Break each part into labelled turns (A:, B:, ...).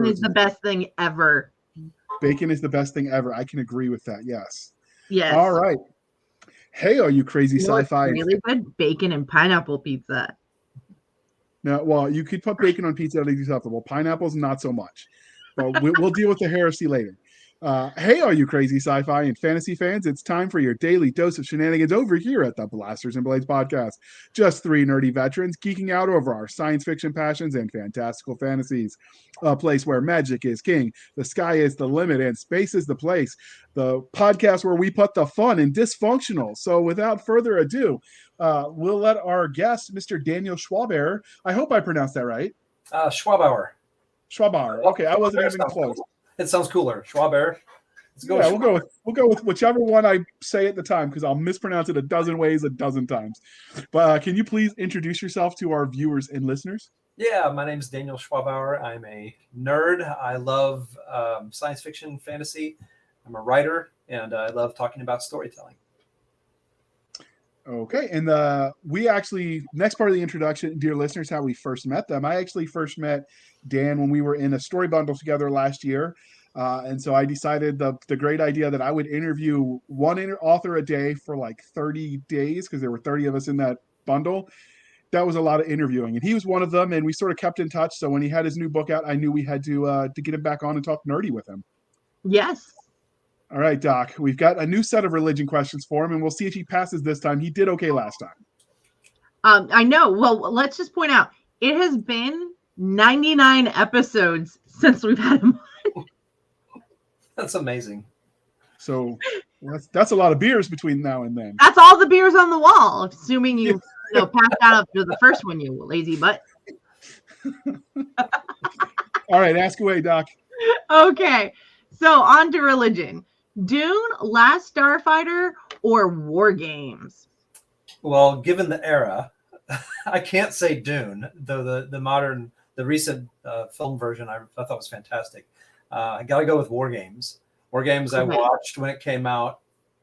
A: Bacon is the best thing ever.
B: Bacon is the best thing ever. I can agree with that. Yes.
A: Yes.
B: All right. Hey, are you crazy sci-fi?
A: Really good bacon and pineapple pizza.
B: No, well, you could put bacon on pizza. That'd be acceptable. Pineapples, not so much. But we'll deal with the heresy later. Hey, all you crazy sci-fi and fantasy fans, it's time for your daily dose of shenanigans over here at the Blasters and Blades podcast. Just three nerdy veterans geeking out over our science fiction passions and fantastical fantasies. A place where magic is king, the sky is the limit, and space is the place. The podcast where we put the fun in dysfunctional. So without further ado, we'll let our guest, Mr. Daniel Schwabauer, I hope I pronounced that right.
C: Schwabauer.
B: Schwabauer. Okay, I wasn't even close.
C: Cool. It sounds cooler. Schwaber.
B: Yeah, we'll go with whichever one I say at the time because I'll mispronounce it a dozen ways a dozen times. But can you please introduce yourself to our viewers and listeners?
C: Yeah, my name is Daniel Schwabauer. I'm a nerd. I love science fiction, fantasy. I'm a writer, and I love talking about storytelling.
B: Okay, and we actually, next part of the introduction, dear listeners, how we first met them. I actually first met Dan when we were in a story bundle together last year. And so I decided the great idea that I would interview one author a day for like 30 days because there were 30 of us in that bundle. That was a lot of interviewing, and he was one of them, and we sort of kept in touch. So when he had his new book out, I knew we had to get him back on and talk nerdy with him.
A: Yes.
B: All right, Doc, we've got a new set of religion questions for him, and we'll see if he passes this time. He did okay last time.
A: I know. Well, let's just point out, it has been 99 episodes since we've had him on.
C: That's amazing.
B: So that's a lot of beers between now and then.
A: That's all the beers on the wall, assuming you passed out after the first one, you lazy butt.
B: All right, ask away, Doc.
A: Okay, so on to religion. Dune, Last Starfighter, or War Games?
C: Well, given the era, I can't say Dune, though the recent film version I thought was fantastic. I got to go with War Games. War Games I watched when it came out,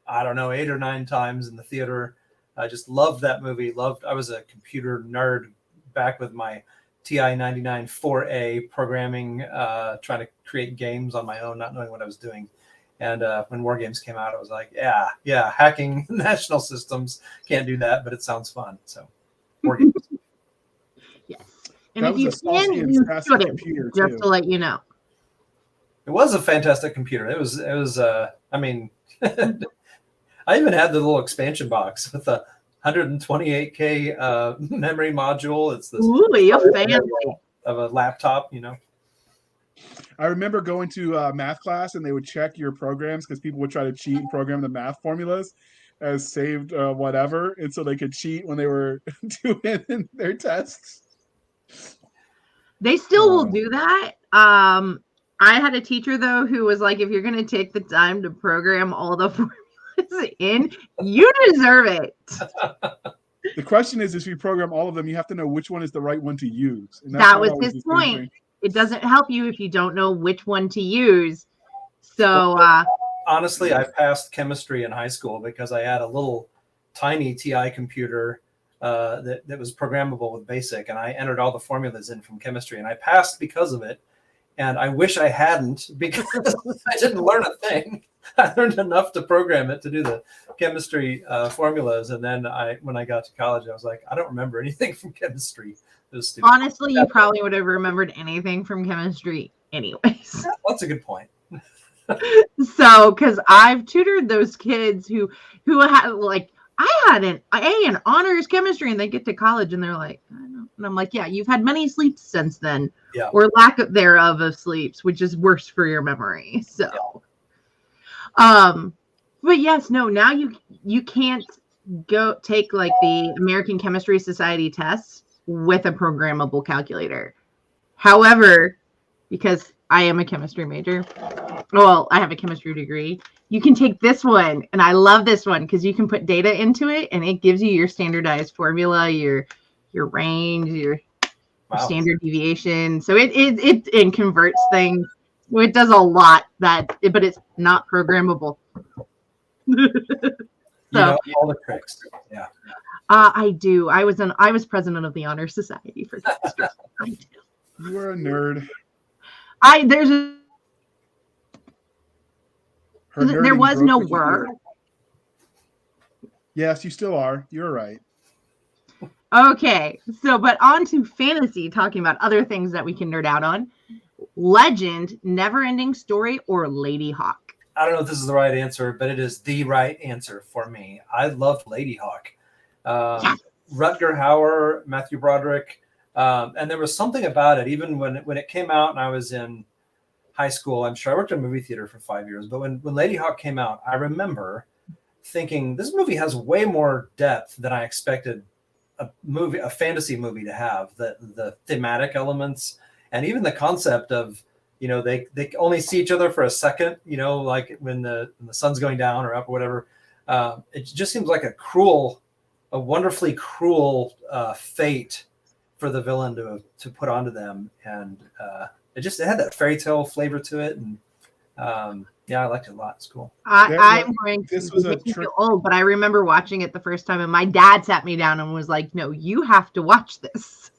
C: I don't know, 8 or 9 times in the theater. I just loved that movie. I was a computer nerd back with my TI-99 4A programming, trying to create games on my own, not knowing what I was doing. And when War Games came out, I was like, yeah, hacking national systems. Can't do that, but it sounds fun. So, War Games.
A: Yes. And if you can, you shouldn't, just to let you know.
C: It was a fantastic computer. It was. I mean, I even had the little expansion box with a 128K memory module. It's this
A: you're fancy
C: of a laptop,
B: I remember going to math class and they would check your programs because people would try to cheat and program the math formulas as saved whatever, and so they could cheat when they were doing their tests.
A: They still will do that. I had a teacher though who was like, if you're going to take the time to program all the formulas in, you deserve it.
B: The question is, if you program all of them, you have to know which one is the right one to use. And
A: that was his point. It doesn't help you if you don't know which one to use. So
C: honestly, I passed chemistry in high school because I had a little tiny TI computer that was programmable with BASIC, and I entered all the formulas in from chemistry, and I passed because of it. And I wish I hadn't, because I didn't learn a thing. I learned enough to program it to do the chemistry formulas. And then when I got to college, I was like, I don't remember anything from chemistry.
A: Honestly, you probably would have remembered anything from chemistry anyways.
C: That's a good point.
A: So, because I've tutored those kids who had, like, I had an A in honors chemistry, and they get to college and they're like, I don't know. And I'm like, yeah, you've had many sleeps since then, or lack thereof of sleeps, which is worse for your memory. So, but yes, no, now you can't go take like the American Chemistry Society tests with a programmable calculator. However, because I am a chemistry major, well, I have a chemistry degree, you can take this one, and I love this one because you can put data into it, and it gives you your standardized formula, your range, your standard deviation. So it converts things. It does a lot but it's not programmable.
C: So all the tricks. Yeah.
A: I do. I was president of the Honor Society for that. I do.
B: You are a nerd.
A: There's
B: Her
A: there
B: nerding
A: was
B: broke
A: no
B: the computer.
A: word.
B: Yes, you still are. You're right.
A: Okay, so but on to fantasy, talking about other things that we can nerd out on. Legend, Never-Ending Story, or Lady Hawk?
C: I don't know if this is the right answer, but it is the right answer for me. I loved Lady Hawk.
A: Yes.
C: Rutger Hauer, Matthew Broderick, and there was something about it. Even when it came out and I was in high school, I'm sure I worked in a movie theater for 5 years, but when Lady Hawk came out, I remember thinking this movie has way more depth than I expected a fantasy movie to have. The thematic elements and even the concept of, they only see each other for a second, like when the sun's going down or up or whatever. It just seems like a wonderfully cruel fate for the villain to put onto them. And it had that fairy tale flavor to it. And I liked it a lot. It's cool.
A: I'm going to make you feel old, but I remember watching it the first time, and my dad sat me down and was like, "No, you have to watch this."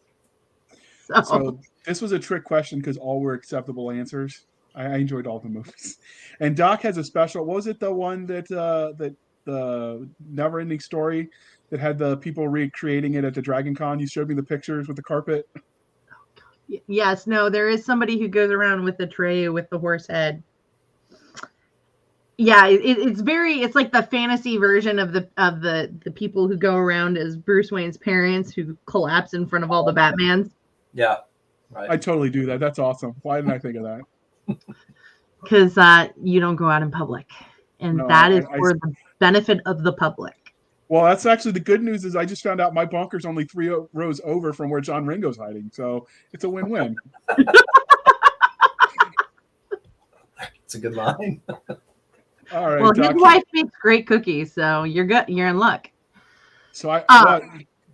B: So this was a trick question because all were acceptable answers. I enjoyed all the movies. And Doc has a special. What was it? The one that the Never-Ending Story that had the people recreating it at the Dragon Con. You showed me the pictures with the carpet.
A: Yes. No, there is somebody who goes around with the tray with the horse head. Yeah, it's like the fantasy version of the people who go around as Bruce Wayne's parents who collapse in front of all the Batmans.
C: Yeah, right.
B: I totally do that. That's awesome. Why didn't I think of that?
A: Because you don't go out in public, and that is for the benefit of the public.
B: Well, that's actually the good news. Is I just found out my bunker's only 3 rows over from where John Ringo's hiding, so it's a win-win.
C: It's a good line.
B: All right.
A: Well,
B: Doc,
A: his wife makes great cookies, so you're good. You're in luck.
B: So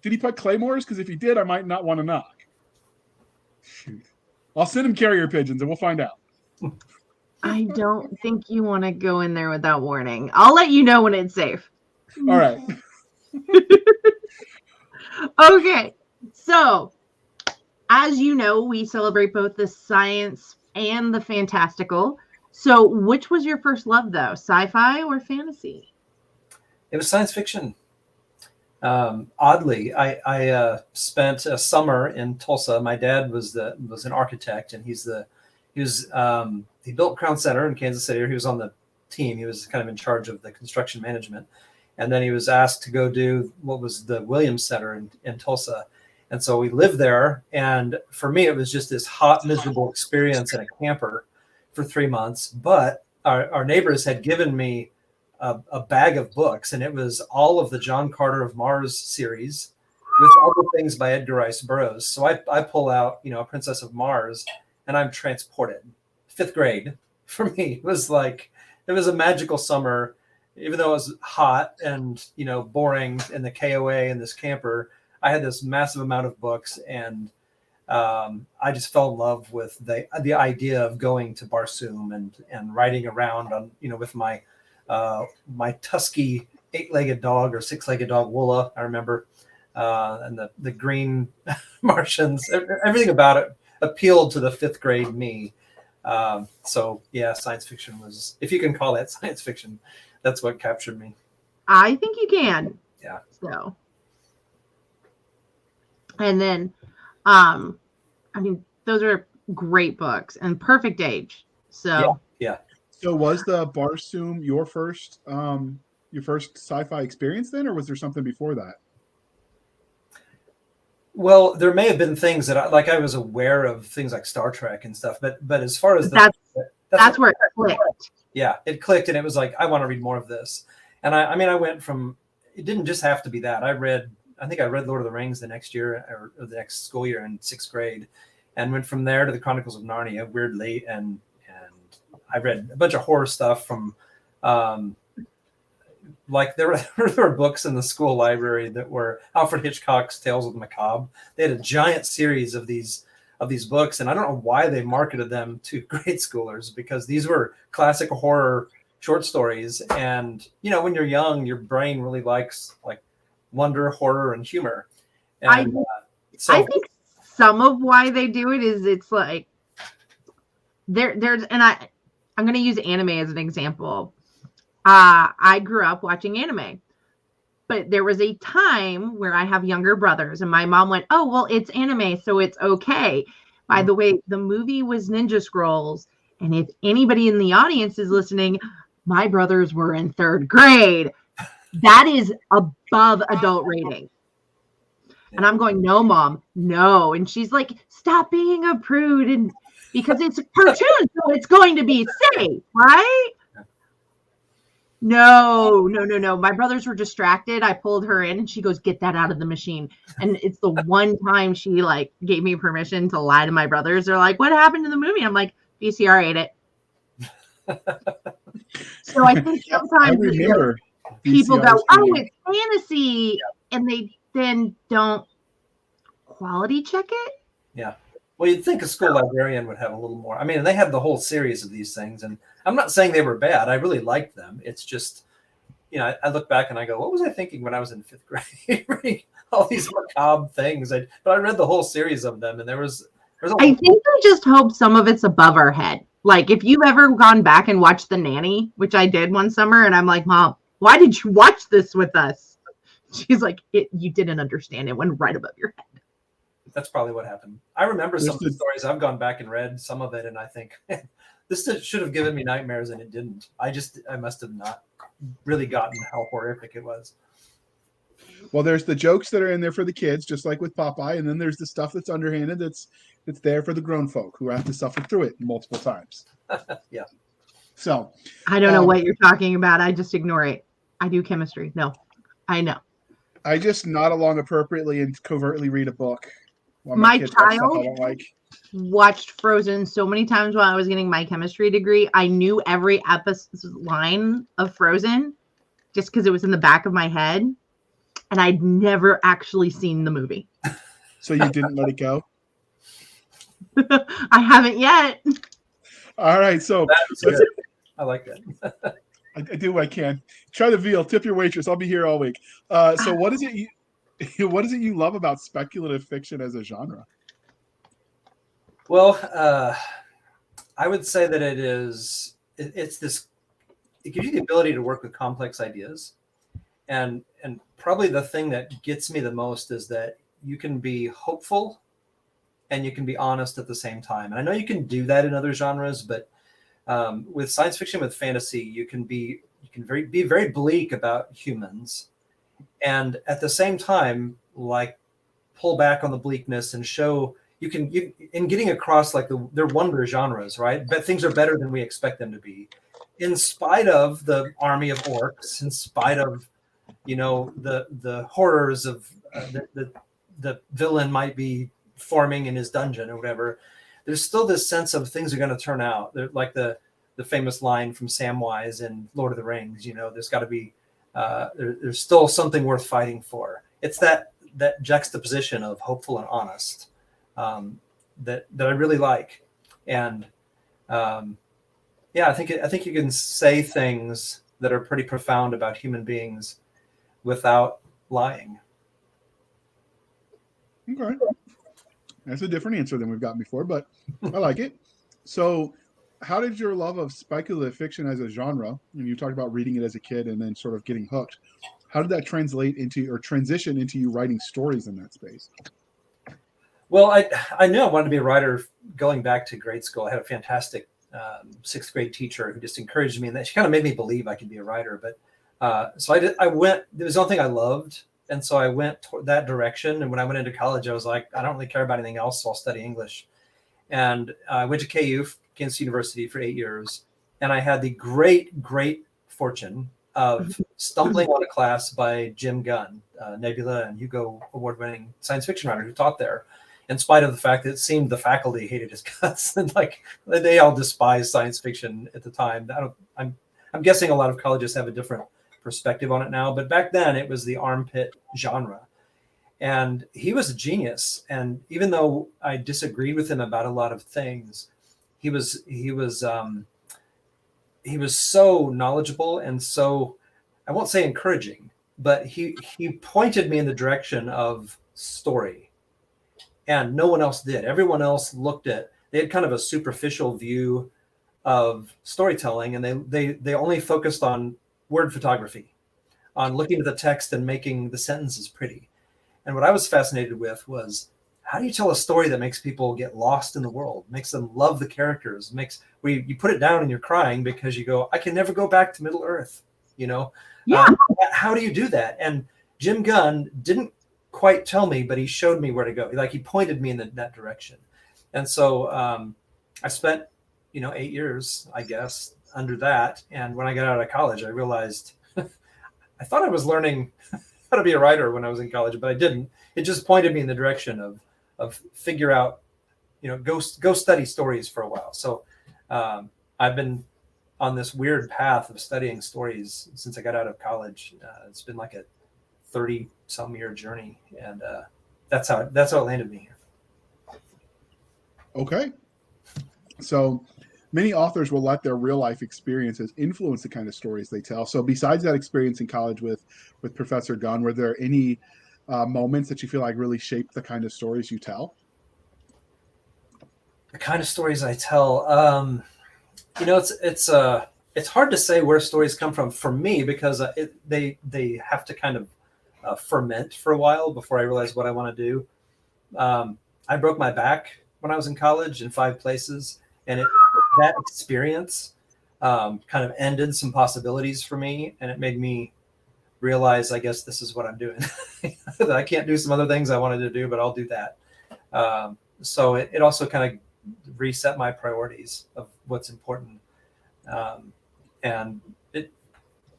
B: did he put claymores? Because if he did, I might not want to knock. Shoot. I'll send him carrier pigeons and we'll find out.
A: I don't think you want to go in there without warning. I'll let you know when it's safe.
B: All right.
A: Okay. So, as you know, we celebrate both the science and the fantastical. So, which was your first love, though? Sci-fi or fantasy?
C: It was science fiction. Oddly, I spent a summer in Tulsa. My dad was an architect, and he built Crown Center in Kansas City. Or he was on the team. He was kind of in charge of the construction management, and then he was asked to go do what was the Williams Center in Tulsa. And so we lived there. And for me, it was just this hot, miserable experience in a camper for 3 months. But our neighbors had given me a bag of books, and it was all of the John Carter of Mars series with other things by Edgar Rice Burroughs. So I pull out, A Princess of Mars, and I'm transported. 5th grade for me was like, it was a magical summer, even though it was hot and, boring in the KOA in this camper. I had this massive amount of books, and I just fell in love with the idea of going to Barsoom and riding around on, with my Tusky 8-legged dog or 6-legged dog, Woola, I remember, and the green Martians. Everything about it appealed to the 5th grade me. So yeah, science fiction was, if you can call that science fiction, that's what captured me.
A: I think you can.
C: Yeah.
A: So, and then, those are great books and perfect age. So
C: yeah.
B: So was the Barsoom your first sci-fi experience then, or was there something before that?
C: Well, there may have been things that I was aware of things like Star Trek and stuff, but as far as
A: that's where it clicked.
C: Yeah, it clicked, and it was like, I want to read more of this. And I went from, it didn't just have to be that. I think I read Lord of the Rings the next year or the next school year in 6th grade, and went from there to the Chronicles of Narnia, weirdly, and I read a bunch of horror stuff from, like there were books in the school library that were Alfred Hitchcock's Tales of the Macabre. They had a giant series of these books, and I don't know why they marketed them to grade schoolers, because these were classic horror short stories. And when you're young, your brain really likes like wonder, horror, and humor. And
A: I think some of why they do it is it's like there's, and I'm going to use anime as an example. I grew up watching anime, but there was a time where I have younger brothers and my mom went, oh, well, it's anime, so it's okay. By the way, the movie was Ninja Scrolls. And if anybody in the audience is listening, my brothers were in 3rd grade. That is above adult rating. And I'm going, no, Mom, no. And she's like, stop being a prude. And because it's a cartoon, so it's going to be safe, right? No. My brothers were distracted. I pulled her in and she goes, get that out of the machine. And it's the one time she like gave me permission to lie to my brothers. They're like, what happened to the movie? I'm like, VCR ate it. So I think sometimes people go, oh, it's fantasy. And they then don't quality check it.
C: Yeah. Well, you'd think a school librarian would have a little more. I mean, they have the whole series of these things, and I'm not saying they were bad. I really liked them. It's just, I look back and I go, what was I thinking when I was in 5th grade reading all these macabre things? But I read the whole series of them, and there's
A: I think I just hope some of it's above our head. Like if you've ever gone back and watched The Nanny, which I did one summer, and I'm like, Mom, why did you watch this with us? She's like, you didn't understand. It went right above your head.
C: That's probably what happened. I remember some of the stories. I've gone back and read some of it, and I think this should have given me nightmares, and it didn't. I must have not really gotten how horrific it was.
B: Well, there's the jokes that are in there for the kids, just like with Popeye, and then there's the stuff that's underhanded that's there for the grown folk who have to suffer through it multiple times.
C: Yeah.
B: So
A: I don't know what you're talking about. I just ignore it. I do chemistry. No, I know.
B: I just nod along appropriately and covertly read a book.
A: My child watched Frozen so many times while I was getting my chemistry degree. I knew every line of Frozen just because it was in the back of my head. And I'd never actually seen the movie.
B: So you didn't let it go?
A: I haven't yet.
B: All right. So
C: I like that.
B: I do what I can. Try the veal. Tip your waitress. I'll be here all week. So what is it you love about speculative fiction as a genre?
C: Well, I would say that it gives you the ability to work with complex ideas. And probably the thing that gets me the most is that you can be hopeful and you can be honest at the same time. And I know you can do that in other genres, but with science fiction, with fantasy, you can be very bleak about humans, and at the same time, like pull back on the bleakness and show in getting across like their wonder genres, right? But things are better than we expect them to be, in spite of the army of orcs, in spite of the horrors of the villain might be forming in his dungeon or whatever. There's still this sense of things are going to turn out. They're like the famous line from Samwise in Lord of the Rings. There's got to be there's still something worth fighting for. It's that juxtaposition of hopeful and honest that I really like. And I think you can say things that are pretty profound about human beings without lying.
B: Okay. That's a different answer than we've gotten before, but I like it. So how did your love of speculative fiction as a genre, and you talked about reading it as a kid and then sort of getting hooked, how did that translate into or transition into you writing stories in that space?
C: Well, I knew I wanted to be a writer going back to grade school. I had a fantastic 6th grade teacher who just encouraged me, and that she kind of made me believe I could be a writer. But so I went, it was the only thing I loved. And so I went that direction. And when I went into college, I was like, I don't really care about anything else, so I'll study English. And I went to KU, Kansas University, for 8 years. And I had the great fortune of stumbling on a class by Jim Gunn, Nebula and Hugo award-winning science fiction writer who taught there, in spite of the fact that it seemed the faculty hated his guts. And like they all despised science fiction at the time. I'm guessing a lot of colleges have a different perspective on it now, but back then it was the armpit genre, and he was a genius. And even though I disagreed with him about a lot of things, he was so knowledgeable and so, I won't say encouraging, but he pointed me in the direction of story, and no one else did. Everyone else they had kind of a superficial view of storytelling, and they only focused on word photography, on looking at the text and making the sentences pretty. And what I was fascinated with was, how do you tell a story that makes people get lost in the world, makes them love the characters, you put it down and you're crying because you go, I can never go back to Middle Earth, you know?
A: Yeah.
C: How do you do that? And Jim Gunn didn't quite tell me, but he showed me where to go. Like, he pointed me in that direction. And so I spent, 8 years, I guess, under that. And when I got out of college, I realized I thought I was learning how to be a writer when I was in college, but I didn't. It just pointed me in the direction of figure out, go study stories for a while. So I've been on this weird path of studying stories since I got out of college. It's been like a 30-some-year journey, and that's how it landed me here.
B: Okay. So many authors will let their real life experiences influence the kind of stories they tell. So besides that experience in college with Professor Gunn, were there any moments that you feel like really shaped the kind of stories you tell?
C: The kind of stories I tell, it's hard to say where stories come from for me, because they have to kind of ferment for a while before I realize what I want to do. I broke my back when I was in college in 5 places, and that experience kind of ended some possibilities for me, and it made me realize, I guess this is what I'm doing. That I can't do some other things I wanted to do, but I'll do that. So it also kind of reset my priorities of what's important. And it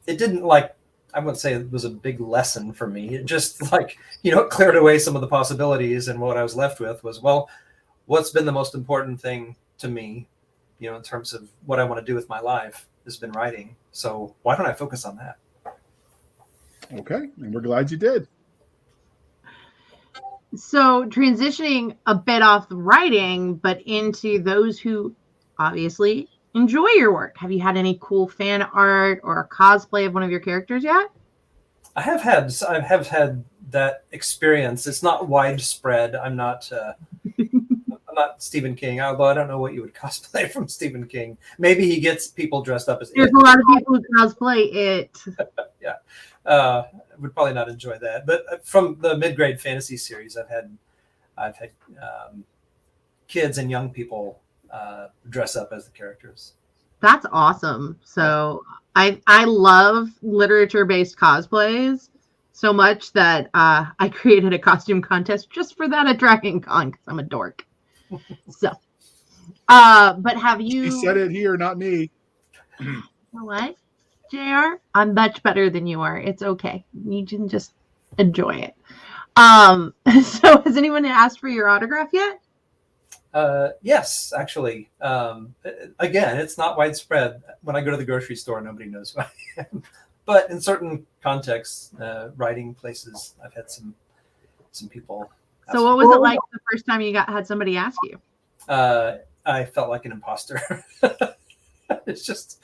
C: didn't, like, I wouldn't say it was a big lesson for me. It just, it cleared away some of the possibilities. And what I was left with was, well, what's been the most important thing to me, in terms of what I want to do with my life, has been writing. So why don't I focus on that?
B: Okay. And we're glad you did.
A: So transitioning a bit off the writing, but into those who obviously enjoy your work. Have you had any cool fan art or a cosplay of one of your characters yet?
C: I have had that experience. It's not widespread. I'm not Stephen King, although I don't know what you would cosplay from Stephen King. Maybe he gets people dressed up as
A: There's
C: it.
A: A lot of people who cosplay it.
C: Yeah. Would probably not enjoy that. But from the mid-grade fantasy series, I've had kids and young people dress up as the characters.
A: That's awesome. So I love literature-based cosplays so much that I created a costume contest just for that at Dragon Con, because I'm a dork. So, but have you?
B: He said it here, not me.
A: You know what, JR? I'm much better than you are. It's okay. You can just enjoy it. So has anyone asked for your autograph yet?
C: Yes, actually. Again, it's not widespread. When I go to the grocery store, nobody knows who I am. But in certain contexts, writing places, I've had some people.
A: So what was it like the first time you had somebody ask you?
C: I felt like an imposter. It's just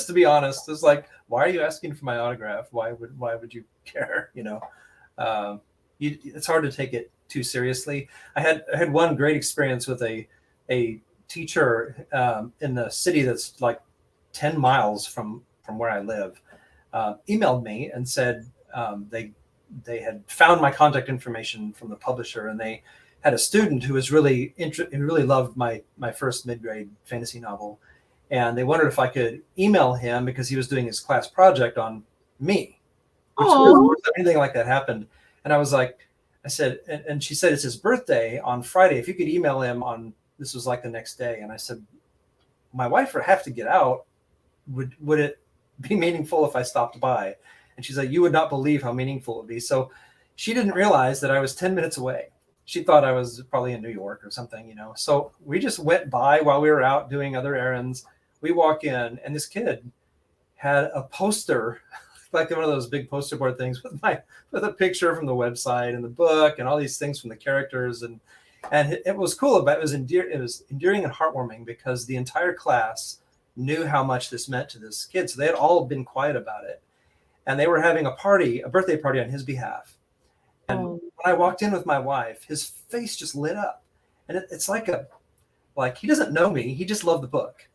C: to be honest, it's like, why are you asking for my autograph? Why would you care? It's hard to take it too seriously. I had one great experience with a teacher in the city that's like 10 miles from where I live. Emailed me and said they had found my contact information from the publisher, and they had a student who was really loved my first mid-grade fantasy novel, and they wondered if I could email him because he was doing his class project on me. Anything like that happened. And I said, and she said, it's his birthday on Friday. If you could email him this was like the next day. And I said, my wife would have to get out. Would it be meaningful if I stopped by? And she's like, you would not believe how meaningful it would be. So she didn't realize that I was 10 minutes away. She thought I was probably in New York or something, So we just went by while we were out doing other errands. We walk in, and this kid had a poster, like one of those big poster board things with a picture from the website and the book and all these things from the characters. And it was cool, but it was endearing and heartwarming because the entire class knew how much this meant to this kid. So they had all been quiet about it. And they were having a birthday party on his behalf. And when I walked in with my wife, his face just lit up. And it's like like he doesn't know me. He just loved the book,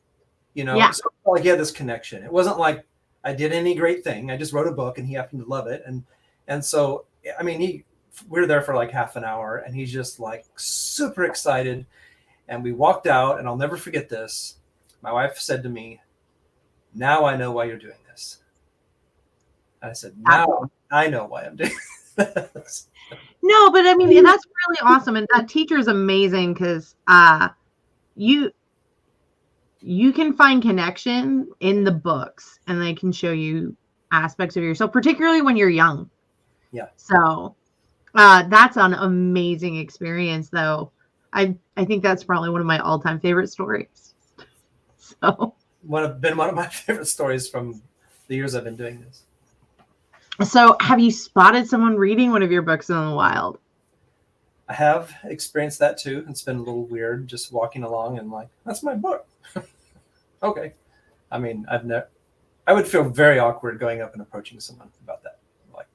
A: Yeah.
C: So like he had this connection. It wasn't like I did any great thing. I just wrote a book and he happened to love it. And so, I mean, we were there for like half an hour and he's just like super excited. And we walked out, and I'll never forget this. My wife said to me, "Now I know why you're doing this." And I said, "Now I know why I'm doing this."
A: No, but I mean, that's really awesome. And that teacher is amazing because you can find connection in the books and they can show you aspects of yourself, particularly when you're young.
C: Yeah.
A: So that's an amazing experience, though. I think that's probably one of my all-time favorite stories. So
C: been one of my favorite stories from the years I've been doing this.
A: So have you spotted someone reading one of your books in the wild?
C: I have experienced that too. It's been a little weird just walking along and like, that's my book. Okay. I mean, I would feel very awkward going up and approaching someone about that. Like,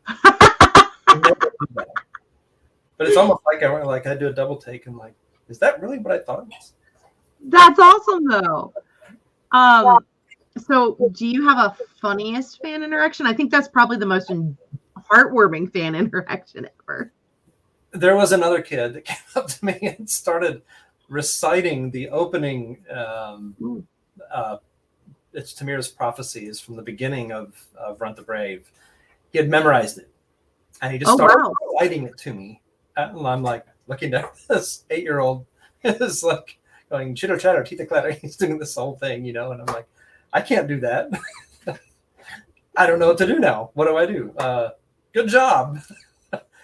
C: but it's almost like I do a double take and like, is that really what I thought it was?
A: That's awesome though. So do you have a funniest fan interaction? I think that's probably the most heartwarming fan interaction ever.
C: There was another kid that came up to me and started reciting the opening. It's Tamir's prophecies from the beginning of Grunt the Brave. He had memorized it, and he just started reciting it to me. And I'm like looking at this 8-year-old is like going chitter chatter, teeter clatter. He's doing this whole thing, and I'm like, I can't do that. I don't know what to do now. What do I do? Good job.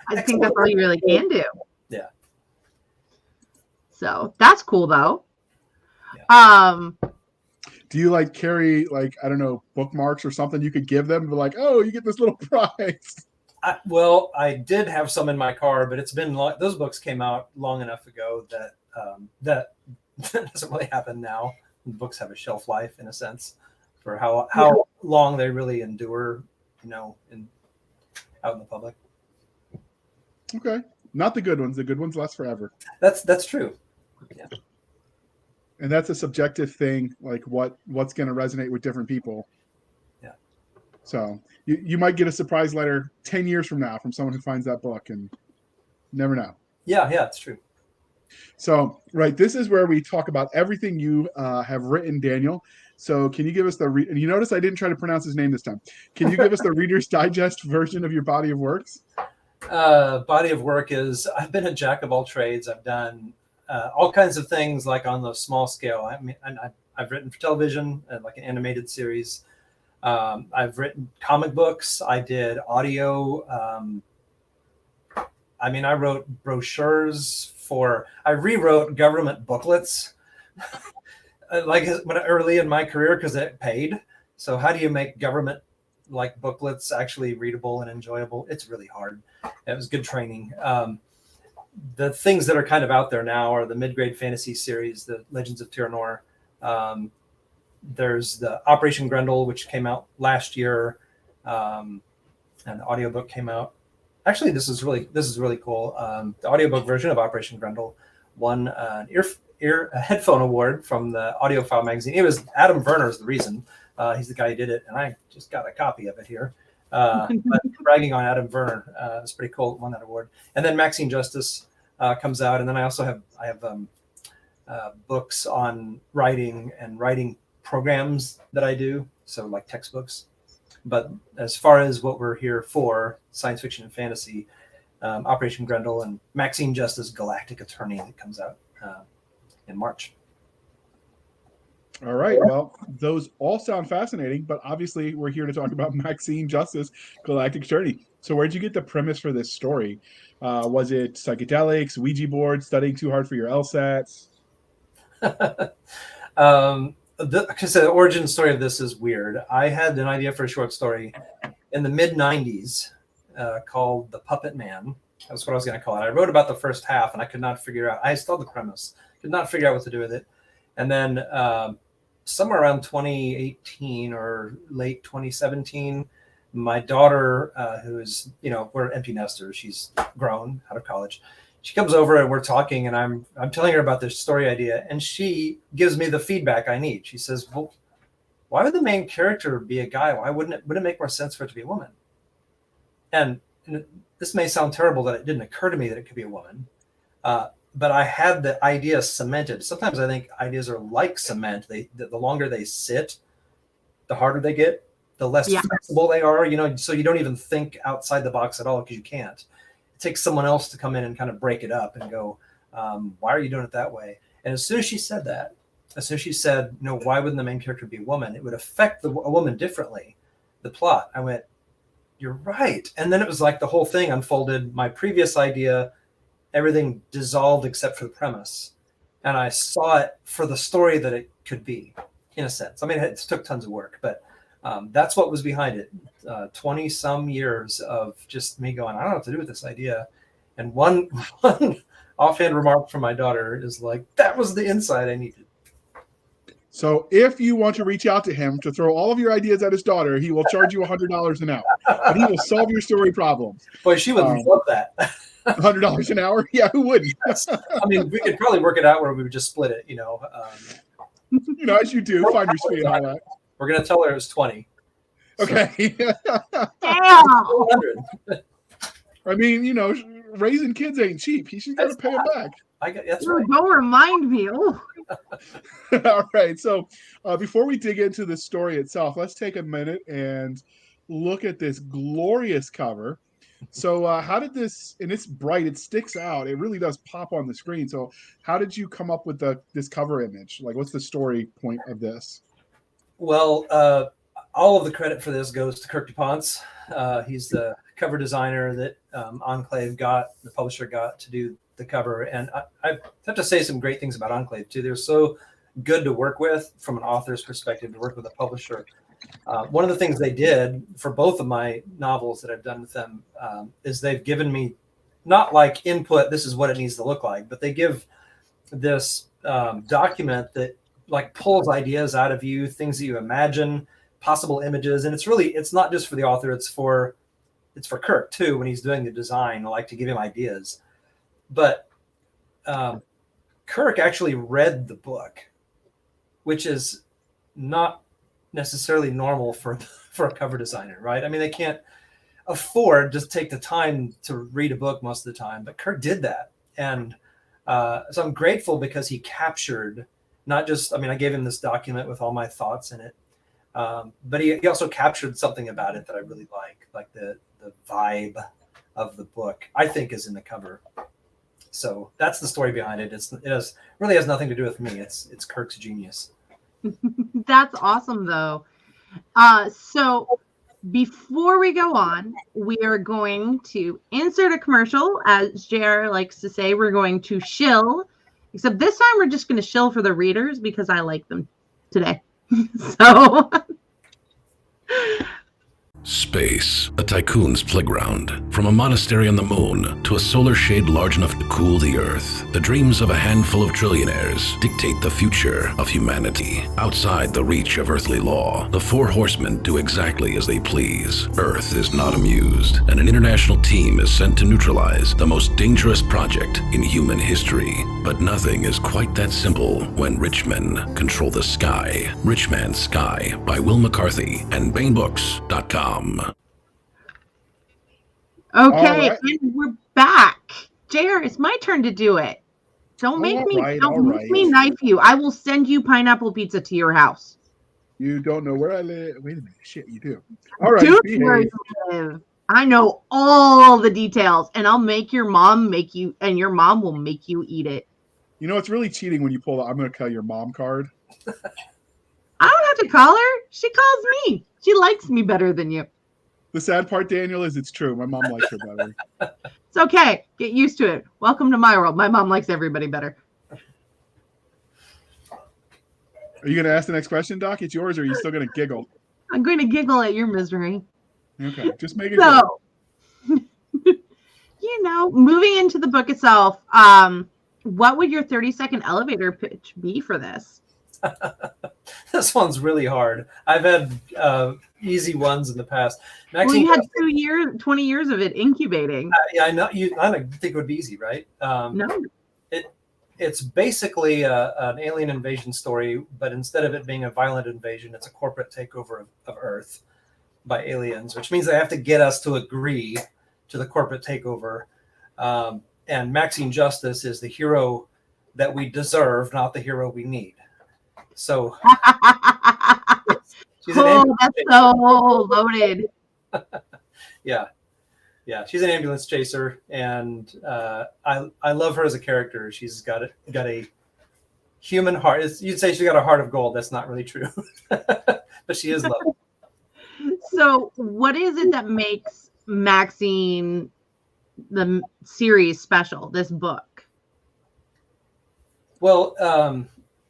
A: I think that's all you really can do.
C: Yeah.
A: So that's cool though.
C: Yeah.
B: Do you like carry like, I don't know, bookmarks or something you could give them? Be like, oh, you get this little prize.
C: Well, I did have some in my car, but it's been those books came out long enough ago that doesn't really happen now. Books have a shelf life in a sense for how long they really endure, out in the public.
B: Okay. Not the good ones. The good ones last forever.
C: That's true. Yeah.
B: And that's a subjective thing, like what's going to resonate with different people.
C: Yeah.
B: So you might get a surprise letter 10 years from now from someone who finds that book, and never know.
C: Yeah, it's true.
B: So, right, this is where we talk about everything you have written, Daniel. So can you give us and you notice I didn't try to pronounce his name this time. Can you give us the Reader's Digest version of your body of works?
C: Body of work is, I've been a jack of all trades. I've done all kinds of things like on the small scale. I mean, I've written for television, like an animated series. I've written comic books. I did audio. I wrote brochures I rewrote government booklets like early in my career because it paid. So how do you make government like booklets actually readable and enjoyable? It's really hard. It was good training. The things that are kind of out there now are the mid-grade fantasy series, the Legends of Tyranor. There's the Operation Grendel, which came out last year, and the audiobook came out. Actually, this is really cool. The audiobook version of Operation Grendel won an a headphone award from the Audiophile magazine. It was Adam Werner's the reason. He's the guy who did it, and I just got a copy of it here. But bragging on Adam Werner, it's pretty cool. Won that award. And then Maxine Justice comes out, and then I also have books on writing and writing programs that I do, so like textbooks. But as far as what we're here for, science fiction and fantasy, Operation Grendel and Maxine Justice, Galactic Attorney, that comes out in March.
B: All right. Well, those all sound fascinating, but obviously we're here to talk about Maxine Justice, Galactic Attorney. So where'd you get the premise for this story? Was it psychedelics, Ouija board, studying too hard for your LSATs?
C: The origin story of this is weird. I had an idea for a short story in the mid-90s called The Puppet Man. That's what I was going to call it. I wrote about the first half, and I could not figure out. I stole the premise. Could not figure out what to do with it. And then somewhere around 2018 or late 2017, my daughter, who is, we're empty nesters. She's grown out of college. she comes over and we're talking, and I'm telling her about this story idea, and she gives me the feedback I need. She says, well, why would the main character be a guy? Why wouldn't it make more sense for it to be a woman? And this may sound terrible that it didn't occur to me that it could be a woman, but I had the idea cemented. Sometimes I think ideas are like cement. The longer they sit, the harder they get, the less flexible they are, so you don't even think outside the box at all because you can't. It takes someone else to come in and kind of break it up and go, why are you doing it that way? And as soon as she said that, as soon as she said, no, why wouldn't the main character be a woman? It would affect a woman differently, the plot. I went, you're right. And then it was like the whole thing unfolded. My previous idea, everything dissolved except for the premise. And I saw it for the story that it could be, in a sense. I mean, it took tons of work, but that's what was behind it. 20 some years of just me going, I don't know what to do with this idea. And one offhand remark from my daughter is like, that was the insight I needed.
B: So if you want to reach out to him to throw all of your ideas at his daughter, he will charge you $100 an hour. But he will solve your story problems.
C: Boy, she would love that.
B: $100 an hour? Yeah, who wouldn't?
C: I mean, we could probably work it out where we would just split it,
B: as you do, find your speed on that.
C: We're going to tell her it was 20.
B: Okay.
A: Damn.
B: I mean, raising kids ain't cheap. She's got to pay it back.
C: That's right.
A: Don't remind me. Oh.
B: All right. So before we dig into the story itself, let's take a minute and look at this glorious cover. So how did this, and it's bright, it sticks out. It really does pop on the screen. So how did you come up with this cover image? Like, what's the story point of this?
C: Well, all of the credit for this goes to Kirk DuPonts. He's the cover designer that Enclave the publisher got to do the cover. And I have to say some great things about Enclave too. They're so good to work with from an author's perspective, to work with a publisher. One of the things they did for both of my novels that I've done with them is they've given me not like input, this is what it needs to look like, but they give this document that like pulls ideas out of you, things that you imagine, possible images. And it's not just for the author, it's for Kirk too. When he's doing the design, I like to give him ideas. But Kirk actually read the book, which is not necessarily normal for a cover designer, right? I mean, they can't afford to take the time to read a book most of the time, but Kirk did that. And so I'm grateful because he captured not just, I mean, I gave him this document with all my thoughts in it, but he also captured something about it that I really like the vibe of the book, I think, is in the cover. So that's the story behind it. It really has nothing to do with me. It's Kirk's genius.
A: That's awesome, though. So before we go on, we are going to insert a commercial. As JR likes to say, we're going to shill. Except this time we're just going to shill for the readers because I like them today. So...
D: Space, a tycoon's playground. From a monastery on the moon to a solar shade large enough to cool the Earth, the dreams of a handful of trillionaires dictate the future of humanity. Outside the reach of earthly law, the four horsemen do exactly as they please. Earth is not amused, and an international team is sent to neutralize the most dangerous project in human history. But nothing is quite that simple when rich men control the sky. Rich Man's Sky by Will McCarthy and BaneBooks.com.
A: Okay,
B: right.
A: and we're back. JR, it's my turn to do it. Don't make me knife you. I will send you pineapple pizza to your house.
B: You don't know where I live. Wait a minute. Shit, you do. All right.
A: Where you live. I know all the details, and I'll make your mom and your mom will make you eat it.
B: You know, it's really cheating when you pull I'm going to call your mom card.
A: I don't have to call her. She calls me. She likes me better than you.
B: The sad part, Daniel, is it's true. My mom likes her better.
A: It's okay. Get used to it. Welcome to my world. My mom likes everybody better.
B: Are you going to ask the next question, Doc? It's yours, or are you still going to giggle?
A: I'm going to giggle at your misery.
B: Okay, just make it clear.
A: Moving into the book itself, what would your 30-second elevator pitch be for this?
C: This one's really hard. I've had easy ones in the past.
A: Well,
C: Maxine
A: you had
C: Justice,
A: 2 years, 20 years of it incubating.
C: yeah, I know you. I don't think it would be easy, right?
A: No.
C: It's basically an alien invasion story, but instead of it being a violent invasion, it's a corporate takeover of Earth by aliens, which means they have to get us to agree to the corporate takeover. And Maxine Justice is the hero that we deserve, not the hero we need. So she's an ambulance
A: that's so loaded.
C: yeah, she's an ambulance chaser, and I love her as a character. She's got a human heart. You'd say she's got a heart of gold. That's not really true, but she is lovely.
A: So, what is it that makes Maxine the series special? This book.
C: Well,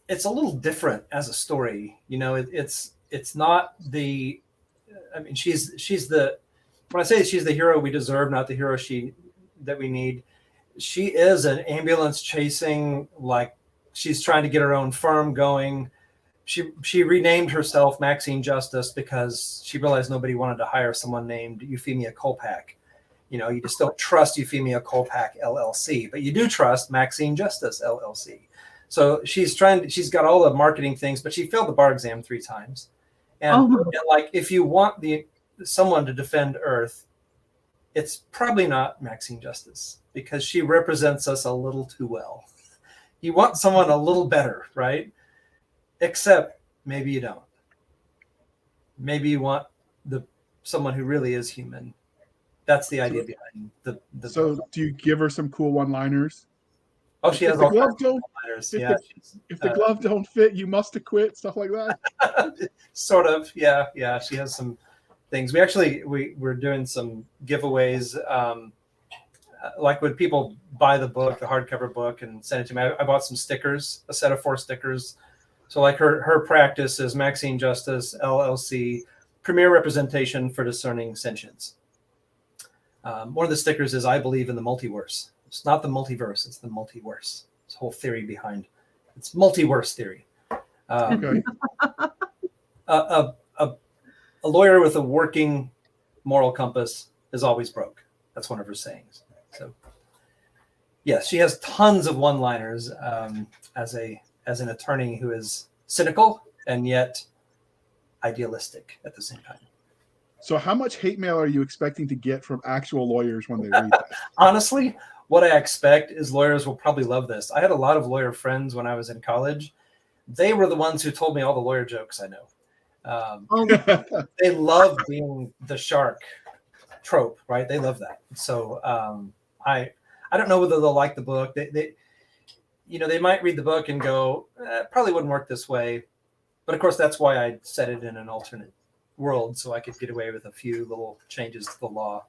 C: it's a little different as a story. You know, it's not the. I mean, she's the. When I say she's the hero we deserve, not the hero that we need, she is an ambulance chasing, like she's trying to get her own firm going. She renamed herself Maxine Justice because she realized nobody wanted to hire someone named Euphemia Kolpak. You know, you just don't trust Euphemia Kolpak LLC, but you do trust Maxine Justice LLC. So she's got all the marketing things, but she failed the bar exam 3 times. And like, if you want someone to defend Earth, it's probably not Maxine Justice because she represents us a little too well. You want someone a little better, right? Except maybe you don't. Maybe you want someone who really is human. That's the idea behind the
B: So do you give her some cool one-liners?
C: Oh, she has all kinds of one-liners. Yeah.
B: If the glove don't fit, you must acquit, stuff like that.
C: Sort of. Yeah. She has some things. We're doing some giveaways. Like when people buy the book, the hardcover book, and send it to me, I bought some stickers, a set of 4 stickers. So like her practice is Maxine Justice LLC, premier representation for discerning sentience. One of the stickers is I believe in the multiverse. It's not the multiverse, it's the multiverse. It's a whole theory behind it's multiverse theory.
B: Okay.
C: A lawyer with a working moral compass is always broke. That's one of her sayings. So yes, she has tons of one-liners as an attorney who is cynical and yet idealistic at the same time.
B: So how much hate mail are you expecting to get from actual lawyers when they read that?
C: Honestly, what I expect is lawyers will probably love this. I had a lot of lawyer friends when I was in college. They were the ones who told me all the lawyer jokes I know. They love being the shark trope, right? They love that. So I don't know whether they'll like the book. They might read the book and go, it probably wouldn't work this way. But of course, that's why I set it in an alternate world, so I could get away with a few little changes to the law.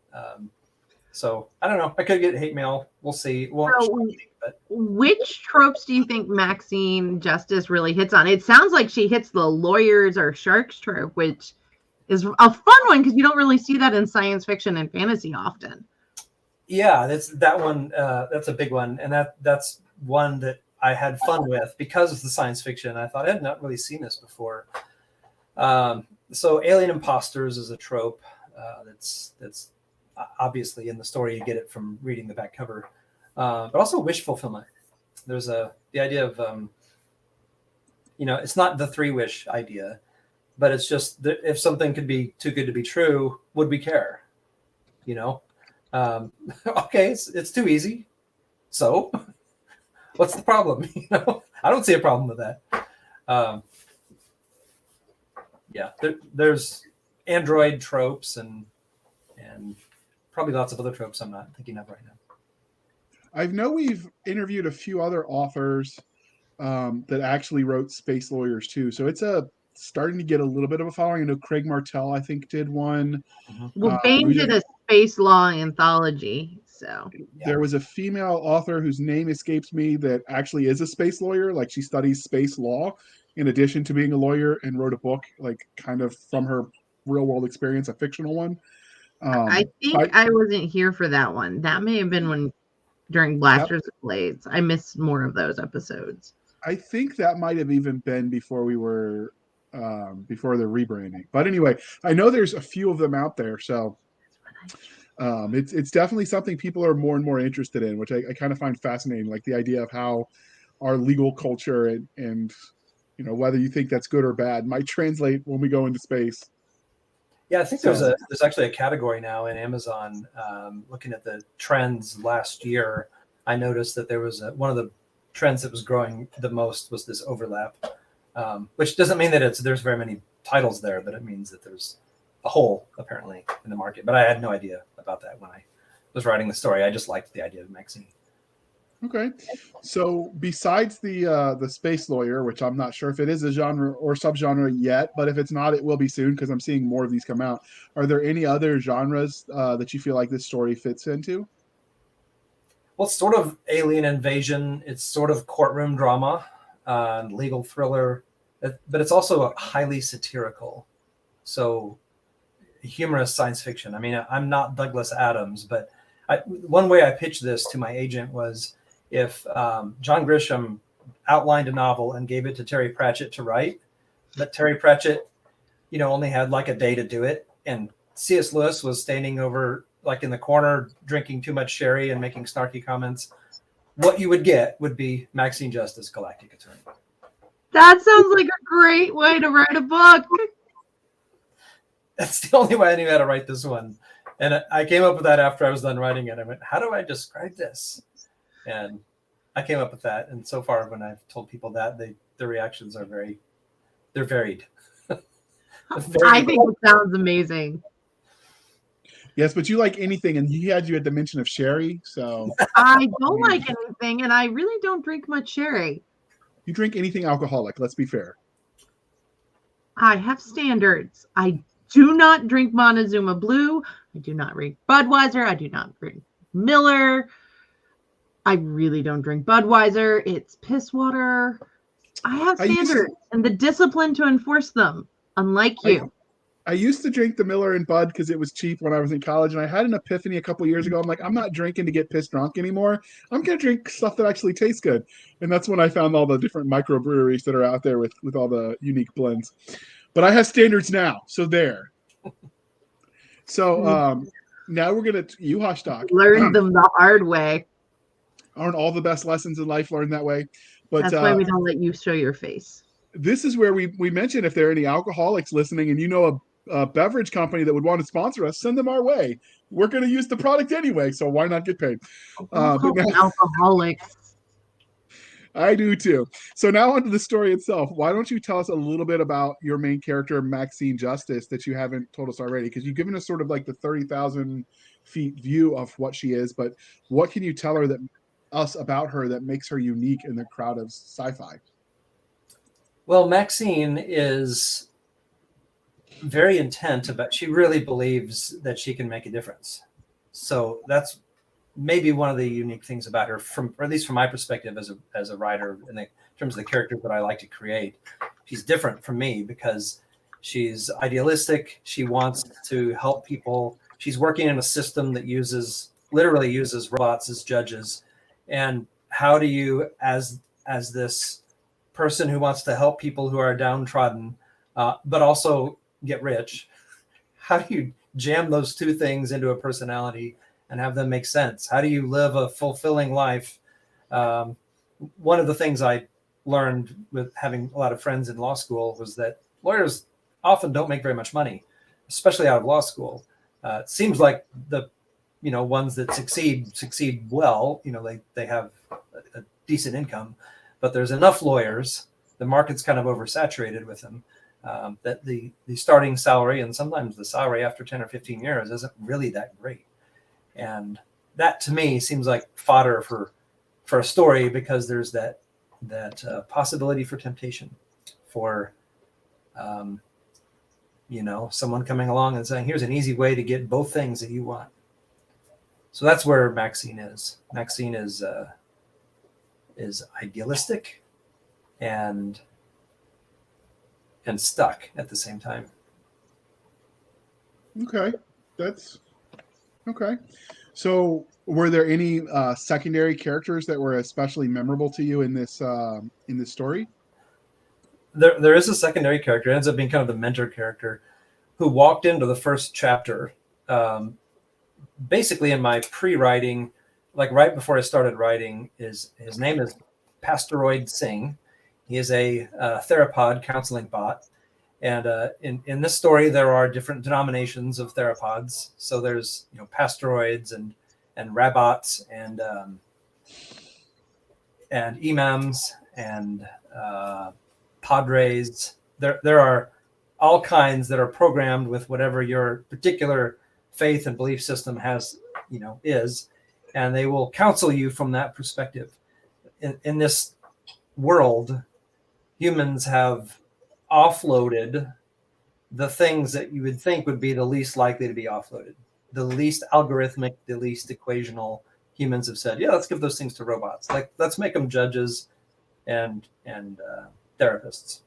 C: So I don't know. I could get hate mail. We'll see.
A: Which tropes do you think Maxine Justice really hits on? It sounds like she hits the lawyers or sharks trope, which is a fun one because you don't really see that in science fiction and fantasy often.
C: Yeah, that's that one. That's a big one, and that's one that I had fun with because of the science fiction. I thought I had not really seen this before. So alien imposters is a trope that's obviously in the story. You get it from reading the back cover, but also wish fulfillment. There's the idea of it's not the 3 wish idea, but it's just that if something could be too good to be true, would we care? Okay, it's too easy. So what's the problem? I don't see a problem with that. There's android tropes and probably lots of other tropes I'm not thinking of right now.
B: I know we've interviewed a few other authors that actually wrote space lawyers too. So it's starting to get a little bit of a following. I know Craig Martell, I think, did one.
A: Well, Bain did a space law anthology. So
B: there was a female author whose name escapes me that actually is a space lawyer. Like she studies space law in addition to being a lawyer and wrote a book, like kind of from her real world experience, a fictional one.
A: I think I wasn't here for that one. That may have been during Blasters of Blades. I missed more of those episodes.
B: I think that might have even been before we were before they're rebranding. But anyway, I know there's a few of them out there, so it's definitely something people are more and more interested in, which I kind of find fascinating, like the idea of how our legal culture and whether you think that's good or bad might translate when we go into space.
C: Yeah, I think there's actually a category now in Amazon. Looking at the trends last year, I noticed that there was one of the trends that was growing the most was this overlap, which doesn't mean that there's very many titles there, but it means that there's a hole apparently in the market. But I had no idea about that when I was writing the story. I just liked the idea of Maxine.
B: Okay, so besides the space lawyer, which I'm not sure if it is a genre or subgenre yet, but if it's not, it will be soon because I'm seeing more of these come out. Are there any other genres that you feel like this story fits into?
C: Well, it's sort of alien invasion. It's sort of courtroom drama, legal thriller, but it's also highly satirical. So humorous science fiction. I mean, I'm not Douglas Adams, but one way I pitched this to my agent was if John Grisham outlined a novel and gave it to Terry Pratchett to write, but Terry Pratchett, only had like a day to do it, and C.S. Lewis was standing over like in the corner drinking too much sherry and making snarky comments, what you would get would be Maxine Justice, Galactic Attorney.
A: That sounds like a great way to write a book.
C: That's the only way I knew how to write this one. And I came up with that after I was done writing it. I went, how do I describe this? And I came up with that. And so far, when I've told people that, the reactions are they're varied.
A: I think it sounds amazing.
B: Yes, but you like anything, and he had you at the mention of sherry, so.
A: I don't like anything, and I really don't drink much sherry.
B: You drink anything alcoholic, let's be fair.
A: I have standards. I do not drink Montezuma Blue. I do not drink Budweiser. I do not drink Miller. I really don't drink Budweiser. It's piss water. I have standards and the discipline to enforce them, unlike you.
B: I used to drink the Miller and Bud because it was cheap when I was in college, and I had an epiphany a couple of years ago. I'm like, I'm not drinking to get pissed drunk anymore. I'm going to drink stuff that actually tastes good. And that's when I found all the different microbreweries that are out there with all the unique blends. But I have standards now, so there. So now we're going to, you hush talk.
A: Learn them the hard way.
B: Aren't all the best lessons in life learned that way? But
A: that's why we don't let you show your face.
B: This is where we mentioned if there are any alcoholics listening and a beverage company that would want to sponsor us, send them our way. We're going to use the product anyway, so why not get paid?
A: Alcoholics.
B: I do too. So now onto the story itself. Why don't you tell us a little bit about your main character, Maxine Justice, that you haven't told us already? Because you've given us sort of like the 30,000 feet view of what she is, but what can you tell us about her that makes her unique in the crowd of sci-fi?
C: Well, Maxine is very intent about, she really believes that she can make a difference. So that's maybe one of the unique things about her, or at least from my perspective as a writer, in terms of the characters that I like to create. She's different from me because she's idealistic. She wants to help people. She's working in a system that literally uses robots as judges. And how do you, as this person who wants to help people who are downtrodden, but also get rich, how do you jam those two things into a personality and have them make sense? How do you live a fulfilling life? One of the things I learned with having a lot of friends in law school was that lawyers often don't make very much money, especially out of law school. It seems like the ones that succeed well, they have a decent income, but there's enough lawyers, the market's kind of oversaturated with them, that the starting salary and sometimes the salary after 10 or 15 years isn't really that great. And that to me seems like fodder for a story, because there's that possibility for temptation, for someone coming along and saying, here's an easy way to get both things that you want. So that's where Maxine is. Maxine is idealistic and stuck at the same time.
B: Okay, that's okay. So were there any secondary characters that were especially memorable to you in this story?
C: there is a secondary character. It ends up being kind of the mentor character who walked into the first chapter, basically in my pre-writing, like right before I started writing. His name is Pastoroid Singh. He is a theropod counseling bot. And in this story, there are different denominations of theropods. So there's pastoroids and rabots and imams and padres. There are all kinds that are programmed with whatever your particular faith and belief system has, is, and they will counsel you from that perspective. In this world, humans have offloaded the things that you would think would be the least likely to be offloaded, the least algorithmic, the least equational. Humans have said, yeah, let's give those things to robots. Like, let's make them judges and therapists.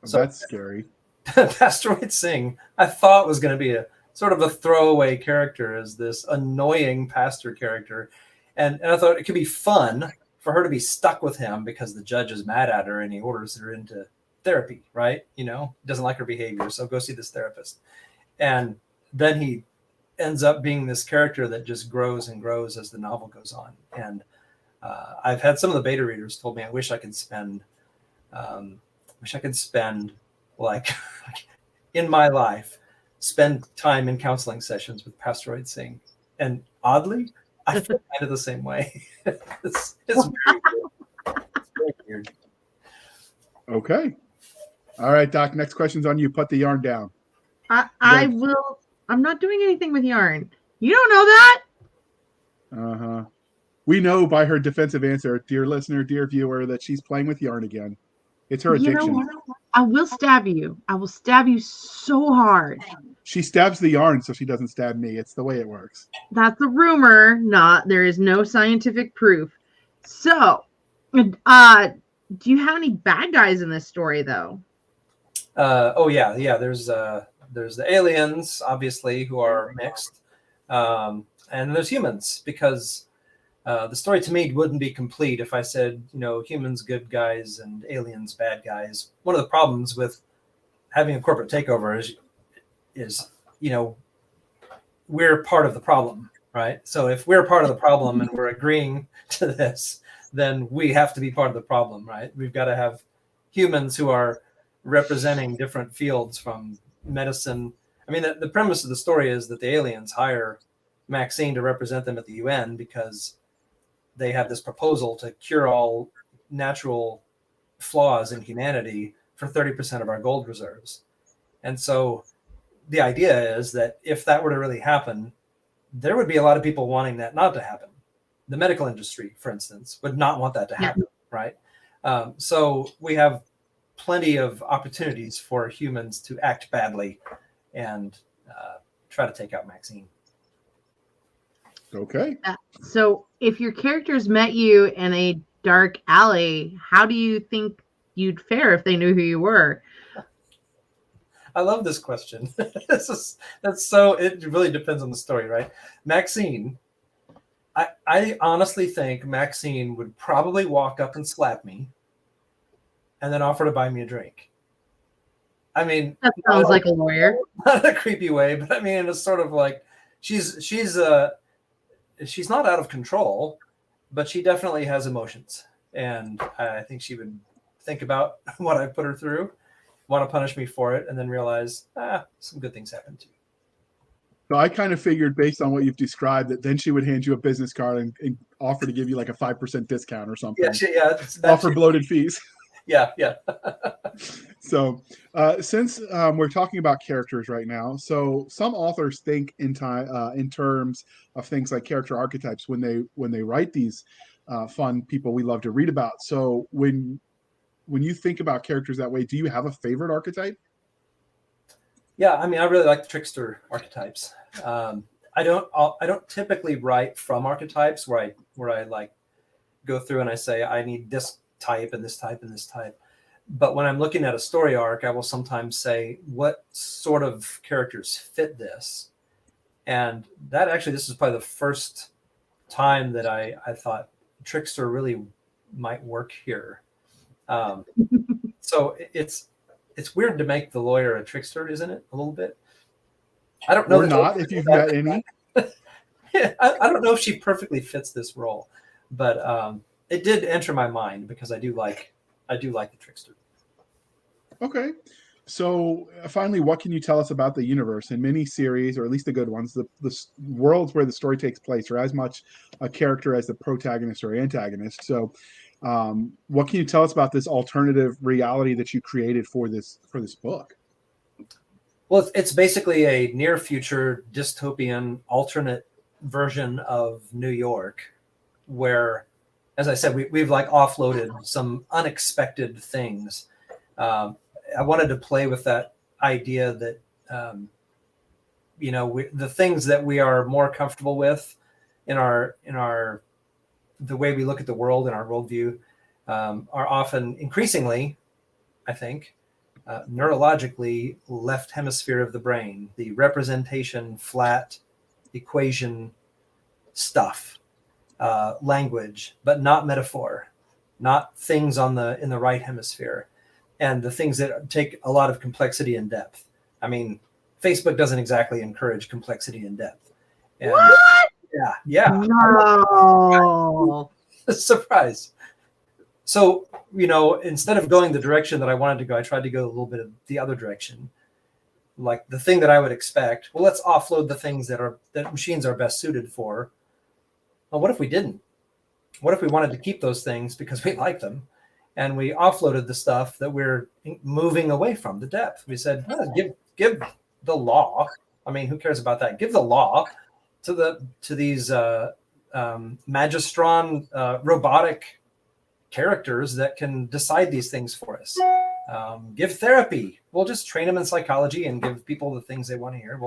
C: So
B: that's scary.
C: Pastoroid Singh, I thought was going to be a sort of a throwaway character as this annoying pastor character. And I thought it could be fun for her to be stuck with him because the judge is mad at her and he orders her into therapy, right? Doesn't like her behavior, so go see this therapist. And then he ends up being this character that just grows and grows as the novel goes on. And I've had some of the beta readers told me, I wish I could spend like in my life, spend time in counseling sessions with Pastoroid Singh. And oddly, I feel kind of the same way. It's very weird. It's very weird.
B: Okay. All right, Doc, next question's on you. Put the yarn down.
A: I will. I'm not doing anything with yarn. You don't know that?
B: Uh-huh. We know by her defensive answer, dear listener, dear viewer, that she's playing with yarn again. It's her addiction.
A: You know what? I will stab you. I will stab you so hard.
B: She stabs the yarn so she doesn't stab me. It's the way it works.
A: That's a rumor. There is no scientific proof. So, do you have any bad guys in this story, though?
C: Yeah. There's the aliens, obviously, who are mixed, and there's humans, because the story to me wouldn't be complete if I said, humans good guys and aliens bad guys. One of the problems with having a corporate takeover is we're part of the problem, right? So if we're part of the problem and we're agreeing to this, then we have to be part of the problem, right? We've got to have humans who are representing different fields, from medicine. I mean, the premise of the story is that the aliens hire Maxine to represent them at the UN because they have this proposal to cure all natural flaws in humanity for 30% of our gold reserves. And so the idea is that if that were to really happen, there would be a lot of people wanting that not to happen. The medical industry, for instance, would not want that to happen, right? So we have plenty of opportunities for humans to act badly and try to take out Maxine.
B: Okay.
A: So if your characters met you in a dark alley, how do you think you'd fare if they knew who you were?
C: I love this question. It really depends on the story, right? Maxine, I honestly think Maxine would probably walk up and slap me and then offer to buy me a drink. I mean,
A: that sounds like a lawyer.
C: Not in a creepy way, but I mean, it's sort of like she's not out of control, but she definitely has emotions. And I think she would think about what I put her through, want to punish me for it, and then realize, some good things happen too.
B: So I kind of figured, based on what you've described, that then she would hand you a business card and offer to give you like a 5% discount or something. Offer bloated fees.
C: Yeah.
B: So since we're talking about characters right now, so some authors think in terms of things like character archetypes when they write these fun people we love to read about. So when you think about characters that way, do you have a favorite archetype?
C: Yeah, I mean, I really like the trickster archetypes. I don't typically write from archetypes where I like go through and I say I need this type and this type and this type. But when I'm looking at a story arc, I will sometimes say, what sort of characters fit this? And this is probably the first time that I thought trickster really might work here. So it's weird to make the lawyer a trickster, isn't it? A little bit. I don't know.
B: Or not, if you've met any.
C: I don't know if she perfectly fits this role, but it did enter my mind because I do like the trickster.
B: Okay. So finally, what can you tell us about the universe in miniseries, or at least the good ones? The worlds where the story takes place are as much a character as the protagonist or antagonist. So what can you tell us about this alternative reality that you created for this book?
C: Well, it's basically a near future dystopian alternate version of New York where, as I said, we've like offloaded some unexpected things. I wanted to play with that idea that, the things that we are more comfortable with in the way we look at the world and our worldview are often increasingly, I think, neurologically left hemisphere of the brain, the representation, flat equation stuff, language, but not metaphor, not things in the right hemisphere. And the things that take a lot of complexity and depth. I mean, Facebook doesn't exactly encourage complexity and depth. And
A: What?
C: Yeah.
A: No.
C: Surprise. So, instead of going the direction that I wanted to go, I tried to go a little bit of the other direction. Like the thing that I would expect, well, let's offload the things that machines are best suited for. Well, what if we didn't? What if we wanted to keep those things because we like them? And we offloaded the stuff that we're moving away from, the depth. We said, give the law. I mean, who cares about that? Give the law to these magistron robotic characters that can decide these things for us. Give therapy. We'll just train them in psychology and give people the things they want to hear.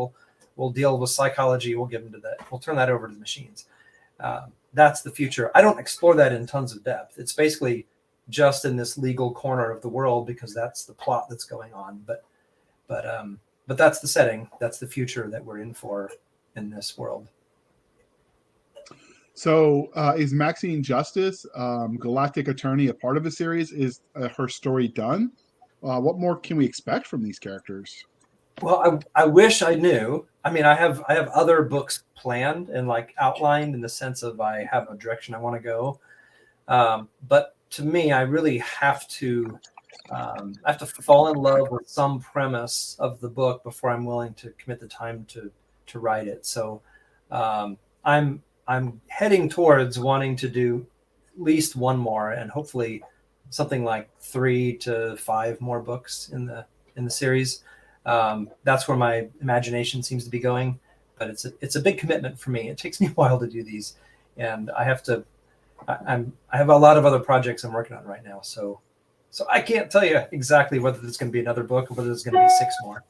C: We'll deal with psychology. We'll give them to that. We'll turn that over to the machines. That's the future. I don't explore that in tons of depth. It's basically just in this legal corner of the world because that's the plot that's going on. But that's the setting. That's the future that we're in for in this world.
B: So is Maxine Justice, Galactic Attorney, a part of the series? Is her story done? What more can we expect from these characters?
C: Well, I wish I knew. I mean, I have other books planned and like outlined in the sense of I have a direction I want to go. But to me, I really have to fall in love with some premise of the book before I'm willing to commit the time to write it. So I'm heading towards wanting to do at least one more and hopefully something like 3 to 5 more books in the series. That's where my imagination seems to be going, but it's a big commitment for me. It takes me a while to do these, and I have a lot of other projects I'm working on right now. So I can't tell you exactly whether there's going to be another book or whether there's going to be 6 more.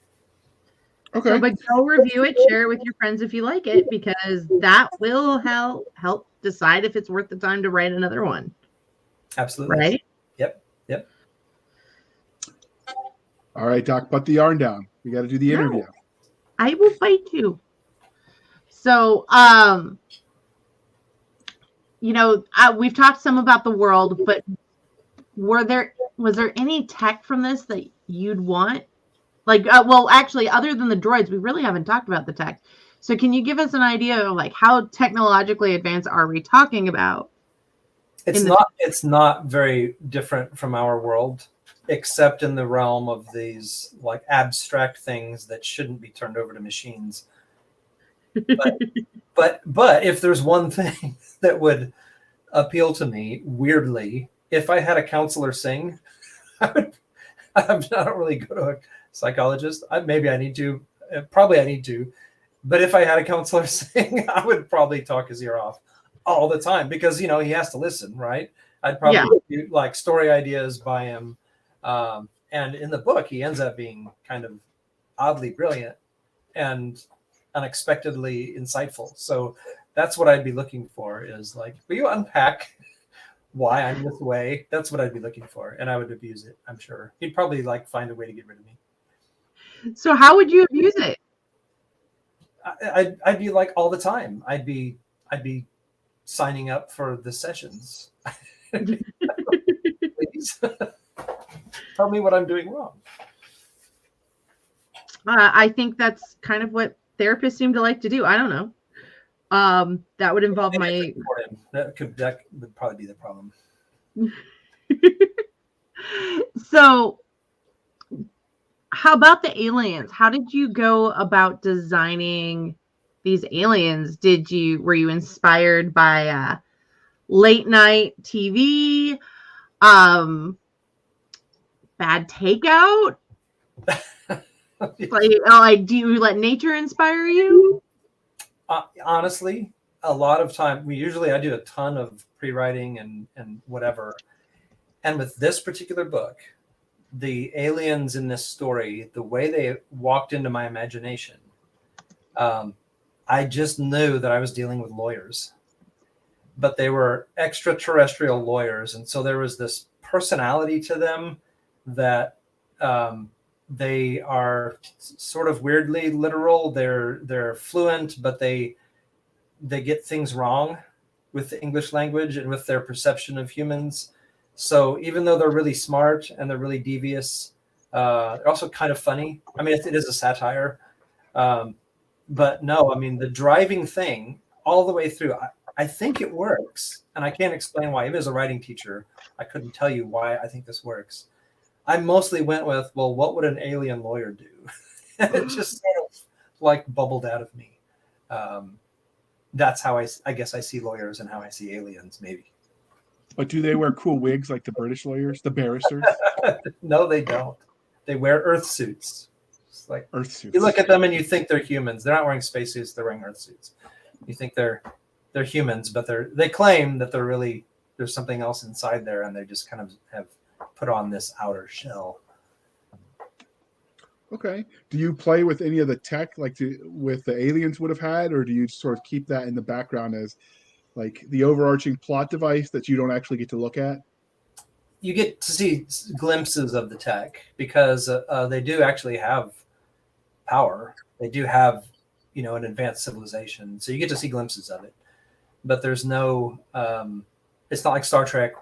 B: Okay.
A: So, but go review it, share it with your friends if you like it, because that will help decide if it's worth the time to write another one.
C: Absolutely.
A: Right?
C: Yep.
B: All right, Doc, put the yarn down. We got to do the interview.
A: I will fight you. So, we've talked some about the world, but was there any tech from this that you'd want? Like, actually, other than the droids, we really haven't talked about the tech. So can you give us an idea of like how technologically advanced are we talking about?
C: It's not very different from our world, except in the realm of these like abstract things that shouldn't be turned over to machines. But if there's one thing that would appeal to me, weirdly, if I had a counselor sing, I don't really go to a psychologist. Probably I need to. But if I had a counselor sing, I would probably talk his ear off all the time because, he has to listen, right? I'd probably do like story ideas by him. And in the book, he ends up being kind of oddly brilliant and unexpectedly insightful. So that's what I'd be looking for is like, will you unpack why I'm this way? That's what I'd be looking for. And I would abuse it, I'm sure. He'd probably like find a way to get rid of me.
A: So how would you abuse it?
C: I'd be like all the time. I'd be signing up for the sessions. Please. Tell me what I'm doing wrong.
A: I think that's kind of what therapists seem to like to do. I don't know. That would involve my.
C: That would probably be the problem.
A: So, how about the aliens? How did you go about designing these aliens? Were you inspired by late night TV? Bad Takeout? Do you let nature inspire you?
C: Honestly, a lot of time I do a ton of pre-writing and whatever. And with this particular book, the aliens in this story, the way they walked into my imagination, I just knew that I was dealing with lawyers, but they were extraterrestrial lawyers. And so there was this personality to them that they are sort of weirdly literal. They're fluent, but they get things wrong with the English language and with their perception of humans. So even though they're really smart and they're really devious, they're also kind of funny. I mean, it is a satire. But no, I mean, the driving thing all the way through, I think it works. And I can't explain why. Even as a writing teacher, I couldn't tell you why I think this works. I mostly went with, well, what would an alien lawyer do? And it just sort of like bubbled out of me. That's how I guess I see lawyers and how I see aliens, maybe.
B: But do they wear cool wigs like the British lawyers, the barristers?
C: No, they don't. They wear Earth suits. It's like
B: Earth suits.
C: You look at them and you think they're humans. They're not wearing spacesuits. They're wearing Earth suits. You think they're humans, but they claim that there's something else inside there, and they just kind of have put on this outer shell.
B: Okay. Do you play with any of the tech with the aliens would have had, or do you sort of keep that in the background as like the overarching plot device that you don't actually get to look at?
C: You get to see glimpses of the tech because they do actually have power. They do have, an advanced civilization. So you get to see glimpses of it. But there's no, it's not like Star Trek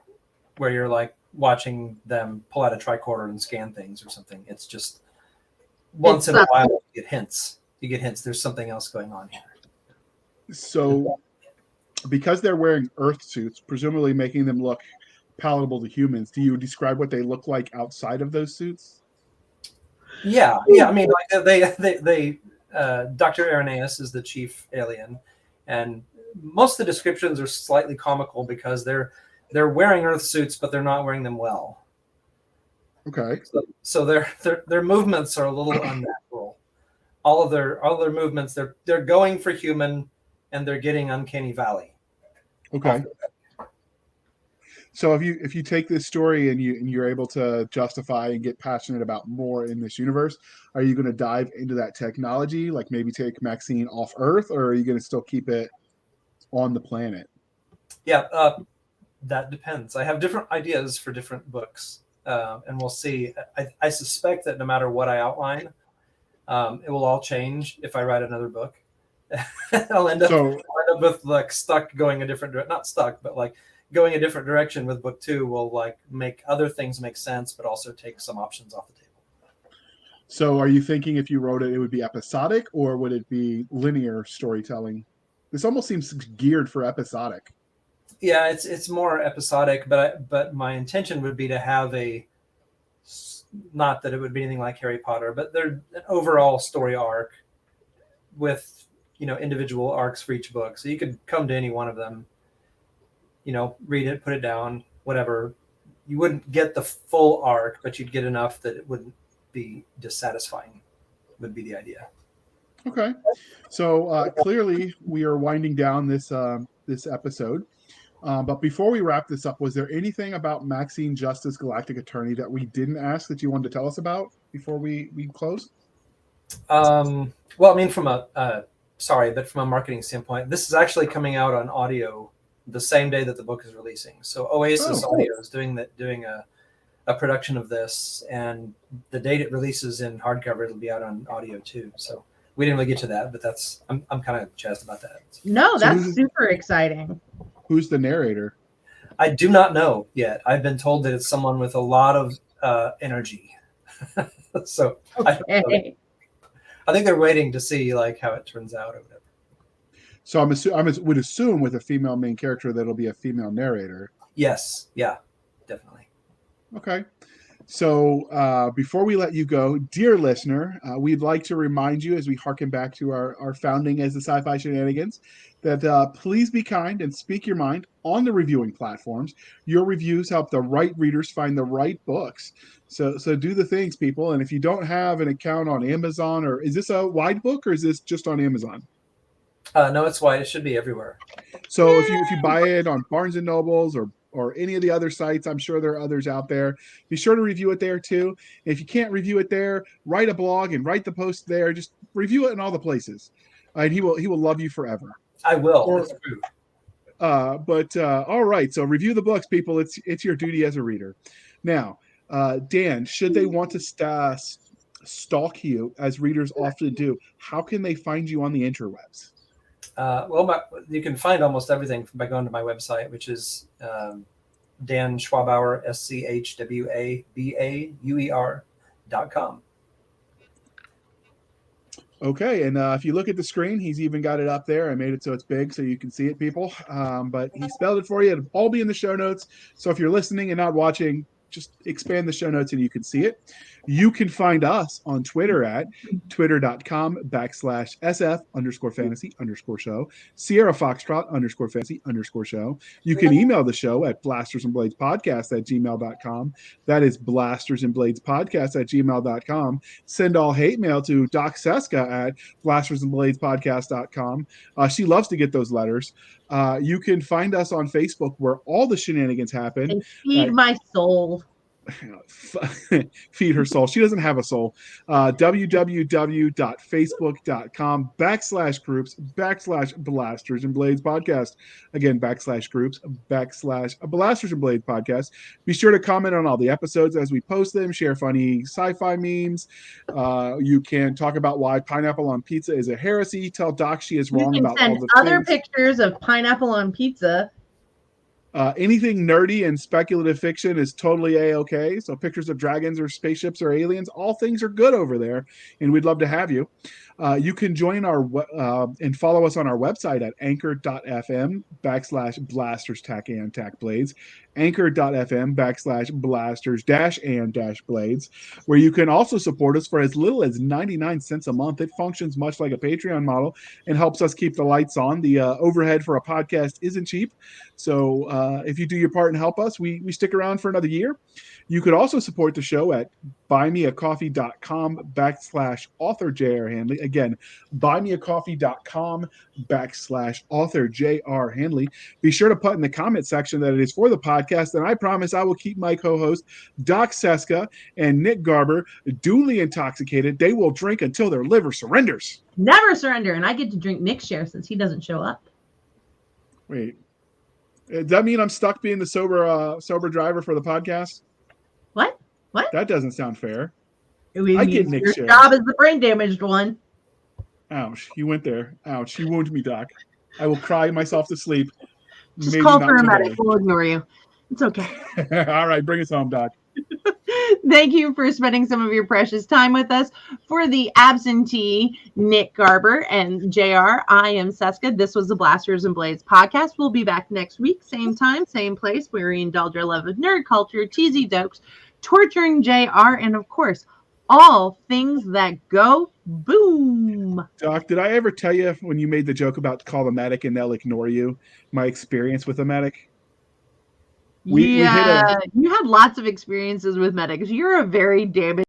C: where you're like watching them pull out a tricorder and scan things or something. It's just once in a while you get hints. There's something else going on here.
B: So because they're wearing Earth suits, presumably making them look palatable to humans, do you describe what they look like outside of those suits?
C: Yeah. I mean, like they Dr. Irenaeus is the chief alien, and most of the descriptions are slightly comical because they're wearing Earth suits, but they're not wearing them well.
B: Okay.
C: So their movements are a little unnatural. All of their movements, they're going for human, and they're getting uncanny valley.
B: Okay. So if you take this story and you're able to justify and get passionate about more in this universe, are you going to dive into that technology, like maybe take Maxine off Earth, or are you going to still keep it on the planet?
C: Yeah, that depends. I have different ideas for different books, and we'll see. I suspect that no matter what I outline, it will all change if I write another book. I'll end up with like stuck going a different not stuck, but like going a different direction with book 2 will like make other things make sense, but also take some options off the table.
B: So are you thinking if you wrote it, it would be episodic, or would it be linear storytelling? This almost seems geared for episodic.
C: Yeah, it's more episodic, but my intention would be to have not that it would be anything like Harry Potter, but they're an overall story arc with, individual arcs for each book. So you could come to any one of them, read it, put it down, whatever. You wouldn't get the full arc, but you'd get enough that it wouldn't be dissatisfying, would be the idea.
B: Okay. So clearly we are winding down this episode. But before we wrap this up, was there anything about Maxine Justice Galactic Attorney that we didn't ask that you wanted to tell us about before we close?
C: Well, I mean, from a marketing standpoint, this is actually coming out on audio the same day that the book is releasing. So Oasis Audio is doing a production of this, and the date it releases in hardcover, it'll be out on audio too. So we didn't really get to that, but I'm kind of jazzed about that.
A: No, that's super exciting.
B: Who's the narrator?
C: I do not know yet. I've been told that it's someone with a lot of energy. So
A: Okay.
C: I think they're waiting to see like how it turns out or whatever.
B: So I would assume with a female main character that it'll be a female narrator.
C: Yes, yeah, definitely.
B: Okay. So before we let you go, dear listener, we'd like to remind you as we harken back to our founding as the Sci-Fi Shenanigans that please be kind and speak your mind on the reviewing platforms. Your reviews help the right readers find the right books. So do the things, people. And if you don't have an account on Amazon, or is this a wide book or is this just on Amazon?
C: No, it's wide. It should be everywhere.
B: So if you buy it on Barnes and Nobles or any of the other sites, I'm sure there are others out there. Be sure to review it there too. If you can't review it there, write a blog and write the post there. Just review it in all the places, and he will love you forever.
C: I will.
B: Or,
C: it's true.
B: But all right. So review the books, people. It's your duty as a reader. Now, Dan, should they want to stalk you, as readers often do, how can they find you on the interwebs?
C: You can find almost everything by going to my website, which is Dan Schwabauer, SCHWABAUER.com.
B: Okay, and if you look at the screen, he's even got it up there. I made it so it's big so you can see it, people. But he spelled it for you. It'll all be in the show notes. So if you're listening and not watching, just expand the show notes and you can see it. You can find us on Twitter at twitter.com/SF_fantasy_show, Sierra Foxtrot _fantasy _show. You can email the show at blastersandbladespodcast@gmail.com. That is blastersandbladespodcast@gmail.com. Send all hate mail to Doc Cisca at blastersandbladespodcast.com. She loves to get those letters. You can find us on Facebook where all the shenanigans happen.
A: And feed my soul.
B: Feed her soul. She doesn't have a soul. www.facebook.com/groups/Blasters and Blades Podcast. Again, /groups/Blasters and Blades Podcast. Be sure to comment on all the episodes as we post them. Share funny sci-fi memes. You can talk about why pineapple on pizza is a heresy. Tell Doc she is wrong about all the
A: other
B: things.
A: pictures of pineapple on pizza.
B: Anything nerdy and speculative fiction is totally A-okay. So pictures of dragons or spaceships or aliens, all things are good over there, and we'd love to have you. You can join our and follow us on our website at anchor.fm/blasters-blades, anchor.fm/blasters-blades, where you can also support us for as little as 99 cents a month. It functions much like a Patreon model and helps us keep the lights on. The overhead for a podcast isn't cheap. So if you do your part and help us, we stick around for another year. You could also support the show at buymeacoffee.com/author J.R. Handley. Again, buymeacoffee.com/author J.R. Handley. Be sure to put in the comment section that it is for the podcast, and I promise I will keep my co-host Doc Cisca and Nick Garber duly intoxicated. They will drink until their liver surrenders.
A: Never surrender, and I get to drink Nick's share since he doesn't show up.
B: Wait, does that mean I'm stuck being the sober driver for the podcast?
A: What?
B: That doesn't sound fair.
A: I
B: get Nick's
A: your
B: share.
A: job is the brain damaged one.
B: Ouch, you went there. Ouch, you wounded me, Doc. I will cry myself to sleep.
A: Just
B: Maybe
A: call
B: not
A: for a
B: today.
A: medic. We'll ignore you. It's okay.
B: All right, bring us home, Doc.
A: Thank you for spending some of your precious time with us. For the absentee Nick Garber and JR, I am Cisca. This was the Blasters and Blades podcast. We'll be back next week, same time, same place, where we indulge our love of nerd culture, cheesy jokes, torturing JR, and of course, all things that go boom.
B: Doc, did I ever tell you when you made the joke about call the medic and they'll ignore you, my experience with a medic?
A: You had lots of experiences with medics. You're a very damaged